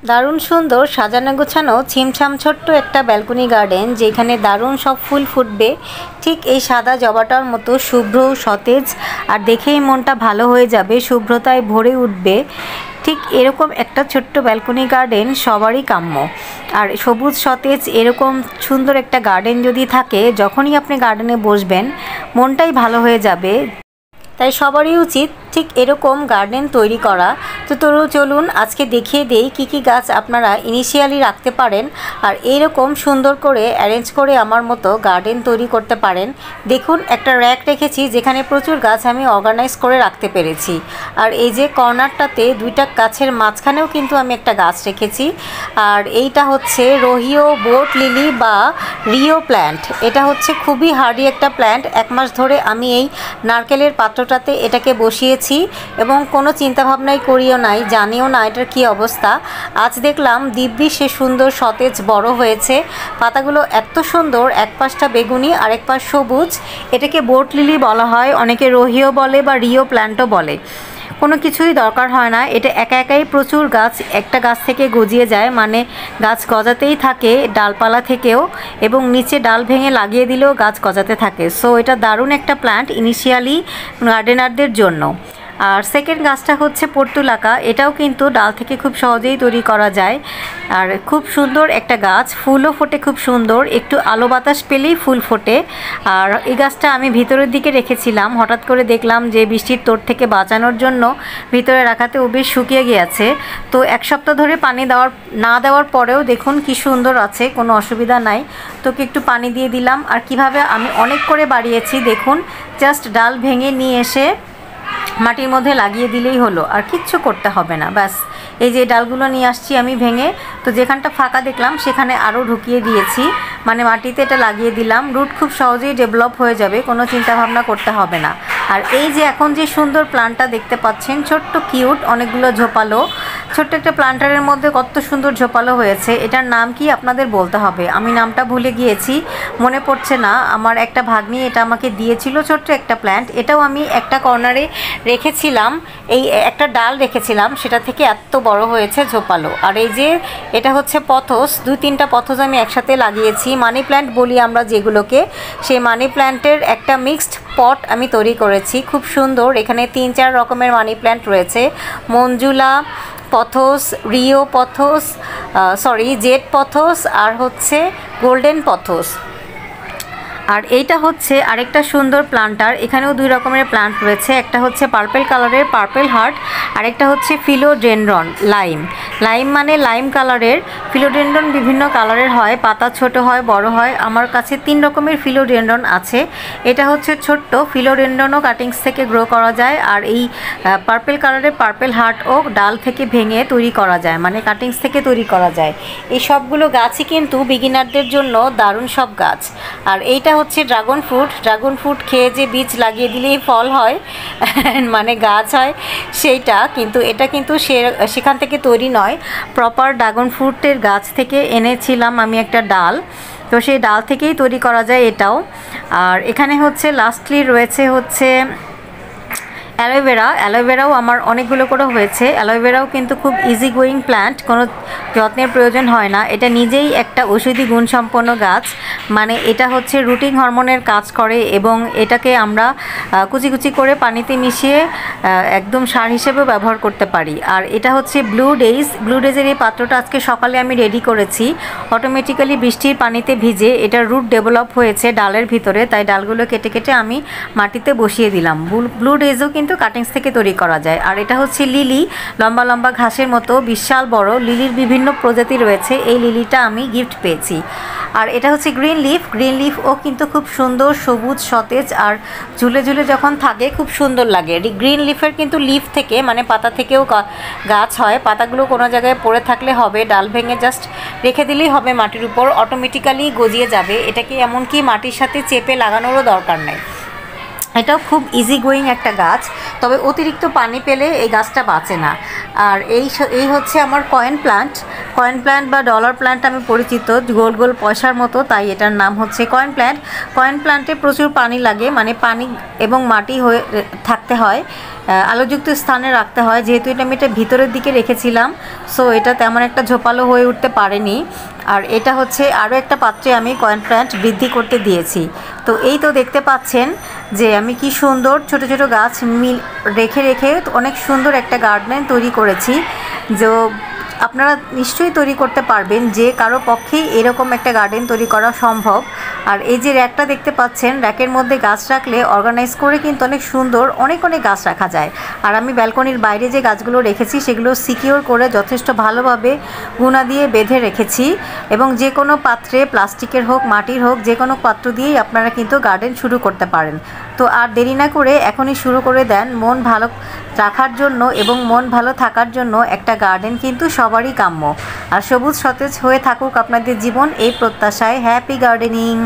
দারুণ সুন্দর সাজানো গোছানো ছিমছাম ছোট্ট একটা ব্যালকনি গার্ডেন, যেখানে দারুণ সব ফুল ফুটবে ঠিক এই সাদা জবাটার মতো শুভ্র সতেজ, আর দেখেই মনটা ভালো হয়ে যাবে, শুভ্রতায় ভরে উঠবে। ঠিক এরকম একটা ছোট্ট ব্যালকনি গার্ডেন সবারই কাম্য। আর সবুজ সতেজ এরকম সুন্দর একটা গার্ডেন যদি থাকে, যখনই আপনি গার্ডেনে বসবেন মনটাই ভালো হয়ে যাবে। তাই সবারই উচিত ঠিক এরকম গার্ডেন তৈরি করা। তো চলুন আজকে দেখিয়ে দেই কী কী গাছ আপনারা ইনিশিয়ালি রাখতে পারেন আর এইরকম সুন্দর করে অ্যারেঞ্জ করে আমার মতো গার্ডেন তৈরি করতে পারেন। দেখুন একটা র্যাক রেখেছি যেখানে প্রচুর গাছ আমি অর্গানাইজ করে রাখতে পেরেছি। আর এই যে কর্নারটাতে দুইটা গাছের মাঝখানেও কিন্তু আমি একটা গাছ রেখেছি। আর এইটা হচ্ছে রোহিও বোট লিলি বা রিও প্ল্যান্ট। এটা হচ্ছে খুবই হার্ডি একটা প্ল্যান্ট। 1 মাস ধরে আমি এই নারকেলের পাত্রটাতে এটাকে বসিয়েছি এবং কোনো চিন্তাভাবনাই করিও নাই, জানিও না এটার কী অবস্থা। আজ দেখলাম দিব্যি সে সুন্দর সতেজ বড় হয়েছে। পাতাগুলো এত সুন্দর, এক পাশটা বেগুনি আর এক পাশ সবুজ। এটাকে বোট লিলি বলা হয়, অনেকে রোহিও বলে বা রিও প্ল্যান্টও বলে। কোনো কিছুই দরকার হয় না, এটা একা একাই প্রচুর গাছ একটা গাছ থেকে গজিয়ে যায়, মানে গাছ গজাতেই থাকে ডালপালা থেকেও, এবং নিচে ডাল ভেঙে লাগিয়ে দিলেও গাছ গজাতে থাকে। সো এটা দারুণ একটা প্ল্যান্ট ইনিশিয়ালি গার্ডেনারদের জন্য। আর সেকেন্ড গাছটা হচ্ছে পর্তুলাকা। এটাও কিন্তু ডাল থেকে খুব সহজেই তৈরি করা যায়। আর খুব সুন্দর একটা গাছ, ফুলও ফোটে খুব সুন্দর, একটু আলো বাতাস পেলেই ফুল ফোটে। আর এই গাছটা আমি ভিতরের দিকে রেখেছিলাম, হঠাৎ করে দেখলাম যে বৃষ্টির তোড় থেকে বাঁচানোর জন্য ভিতরে রাখাতে ও বেশ শুকিয়ে গিয়েছে। তো 1 সপ্তাহ ধরে পানি না দেওয়ার পরেও দেখুন কি সুন্দর আছে, কোনো অসুবিধা নাই। তোকে একটু পানি দিয়ে দিলাম। আর কিভাবে আমি অনেক করে বাড়িয়েছি দেখুন, জাস্ট ডাল ভেঙে নিয়ে এসে মাটির মধ্যে লাগিয়ে দিলেই হলো, আর কিচ্ছু করতে হবে না। ব্যাস এই যে ডালগুলো নিয়ে আসছি আমি ভেঙে, তো যেখানটা ফাঁকা দেখলাম সেখানে আরও ঢুকিয়ে দিয়েছি, মানে মাটিতে এটা লাগিয়ে দিলাম। রুট খুব সহজেই ডেভেলপ হয়ে যাবে, কোনো চিন্তাভাবনা করতে হবে না। আর এই যে এখন যে সুন্দর প্লান্টটা দেখতে পাচ্ছেন, ছোট্ট কিউট অনেকগুলো ঝোপালো, ছোট্ট একটা প্লান্টারের মধ্যে কত সুন্দর ঝোপালো হয়েছে। এটার নাম কি আপনাদের বলতে হবে, আমি নামটা ভুলে গিয়েছি, মনে পড়ছে না। আমার একটা ভাগ্নি এটা আমাকে দিয়েছিল, ছোট্ট একটা প্ল্যান্ট। এটাও আমি একটা কর্নারে রেখেছিলাম, এই একটা ডাল রেখেছিলাম, সেটা থেকে এত বড় হয়েছে ঝোপালো। আর এই যে এটা হচ্ছে পথস, 2-3টা পথস আমি একসাথে লাগিয়েছি। মানি প্ল্যান্ট বলি আমরা যেগুলোকে, সেই মানি প্ল্যান্টের একটা মিক্সড পট আমি তৈরি করেছি, খুব সুন্দর। এখানে 3-4 রকমের মানি প্ল্যান্ট রয়েছে, মঞ্জুলা পথস, রিও পথস, জেড পথস, আর হচ্ছে গোল্ডেন পথস। আর এইটা হচ্ছে আরেকটা সুন্দর প্লান্টার, এখানেও 2 রকমের প্লান্ট রয়েছে, একটা হচ্ছে পার্পল কালারের পার্পল হার্ট, আরেকটা হচ্ছে ফিলোডেনড্রন লাইম মানে লাইম কালারের। ফিলোডেনড্রন বিভিন্ন কালারের হয়, পাতা ছোট হয় বড় হয়। আমার কাছে 3 রকমের ফিলোডেনড্রন আছে। এটা হচ্ছে ছোট্ট ফিলোডেনড্রনও কাটিংস থেকে গ্রো করা যায়, আর এই পার্পল কালারের পার্পল হার্টও ডাল থেকে ভেঙে তৈরি করা যায়, মানে কাটিংস থেকে তৈরি করা যায়। এই সবগুলো গাছই কিন্তু বিগিনারদের জন্য দারুণ সব গাছ। আর এইটা হচ্ছে ড্রাগন ফ্রুট খেয়ে যে বীজ লাগিয়ে দিলেই ফল হয় মানে গাছ হয় সেইটা, কিন্তু এটা কিন্তু সেখান থেকে তৈরি নয়, প্রপার ড্রাগন ফ্রুটের গাছ থেকে এনেছিলাম আমি একটা ডাল, তো সেই ডাল থেকেই তৈরি করা যায় এটাও। আর এখানে হচ্ছে লাস্টলি রয়েছে হচ্ছে অ্যালোভেরাও আমার অনেকগুলো করে হয়েছে। অ্যালোভেরাও কিন্তু খুব ইজি গোয়িং প্ল্যান্ট, কোনো যত্নের প্রয়োজন হয় না। এটা নিজেই একটা ঔষধি গুণসম্পন্ন গাছ, মানে এটা হচ্ছে রুটিং হরমোনের কাজ করে, এবং এটাকে আমরা কুচি কুচি করে পানিতে মিশিয়ে একদম সার হিসেবেও ব্যবহার করতে পারি। আর এটা হচ্ছে ব্লু ডেজের এই পাত্রটা আজকে সকালে আমি রেডি করেছি, অটোমেটিক্যালি বৃষ্টির পানিতে ভিজে এটার রুট ডেভেলপ হয়েছে ডালের ভিতরে, তাই ডালগুলো কেটে কেটে আমি মাটিতে বসিয়ে দিলাম। ব্লু ডেজও কিন্তু কাটিংস থেকে তৈরি করা যায়। আর এটা হচ্ছে লিলি, লম্বা লম্বা ঘাসের মতো বিশাল বড়। লিলির বিভিন্ন প্রজাতি রয়েছে, এই লিলিটা আমি গিফট পেয়েছি। আর এটা হচ্ছে গ্রিন লিফও কিন্তু খুব সুন্দর সবুজ সতেজ, আর ঝুলে ঝুলে যখন থাকে খুব সুন্দর লাগে। গ্রিন লিফের কিন্তু লিফ থেকে মানে পাতা থেকেও গাছ হয়, পাতাগুলো কোনো জায়গায় পড়ে থাকলে হবে, ডাল ভেঙে জাস্ট রেখে দিলেই হবে মাটির উপর, অটোমেটিক্যালি গজিয়ে যাবে। এটাকে এমনকি মাটির সাথে চেপে লাগানোরও দরকার নেই। এটাও খুব ইজি গোয়িং একটা গাছ, তবে অতিরিক্ত পানি পেলে এই গাছটা বাঁচে না। আর এই হচ্ছে আমার কয়েন প্লান্ট। কয়েন প্ল্যান্ট বা ডলার প্ল্যান্ট আমি পরিচিত, গোল গোল পয়সার মতো, তাই এটার নাম হচ্ছে কয়েন প্ল্যান্ট। কয়েন প্ল্যান্টে প্রচুর পানি লাগে, মানে পানি এবং মাটি হয়ে থাকতে হয়, আলোযুক্ত স্থানে রাখতে হয়। যেহেতু এটা আমি এটা ভিতরের দিকে রেখেছিলাম, সো এটা তেমন একটা ঝোপালো হয়ে উঠতে পারেনি। আর এটা হচ্ছে আরও একটা পাত্রে আমি কয়েন প্ল্যান্ট বৃদ্ধি করতে দিয়েছি। তো এই তো দেখতে পাচ্ছেন যে আমি কি সুন্দর ছোট ছোট গাছ রেখে রেখে অনেক সুন্দর একটা গার্ডেন তৈরি করেছি। যে আপনারা নিশ্চয়ই তৈরি করতে পারবেন, যে কারো পক্ষেই এরকম একটা গার্ডেন তৈরি করা সম্ভব। আর এই যে র্যাকটা দেখতে পাচ্ছেন, র্যাকের মধ্যে গাছ রাখলে অর্গানাইজ করে কিন্তু অনেক সুন্দর অনেক গাছ রাখা যায়। আর আমি ব্যালকনির বাইরে যে গাছগুলো রেখেছি সেগুলো সিকিউর করে যথেষ্ট ভালোভাবে গুণা দিয়ে বেঁধে রেখেছি। এবং যে কোনো পাত্রে, প্লাস্টিকের হোক মাটির হোক, যে কোনো পাত্র দিয়েই আপনারা কিন্তু গার্ডেন শুরু করতে পারেন। তো আর দেরি না করে এখনই শুরু করে দেন। মন ভালো রাখার জন্য এবং মন ভালো থাকার জন্য একটা গার্ডেন কিন্তু সবারই কাম্য। আর সবুজ সতেজ হয়ে থাকুক আপনাদের জীবন, এই প্রত্যাশায়। Happy gardening.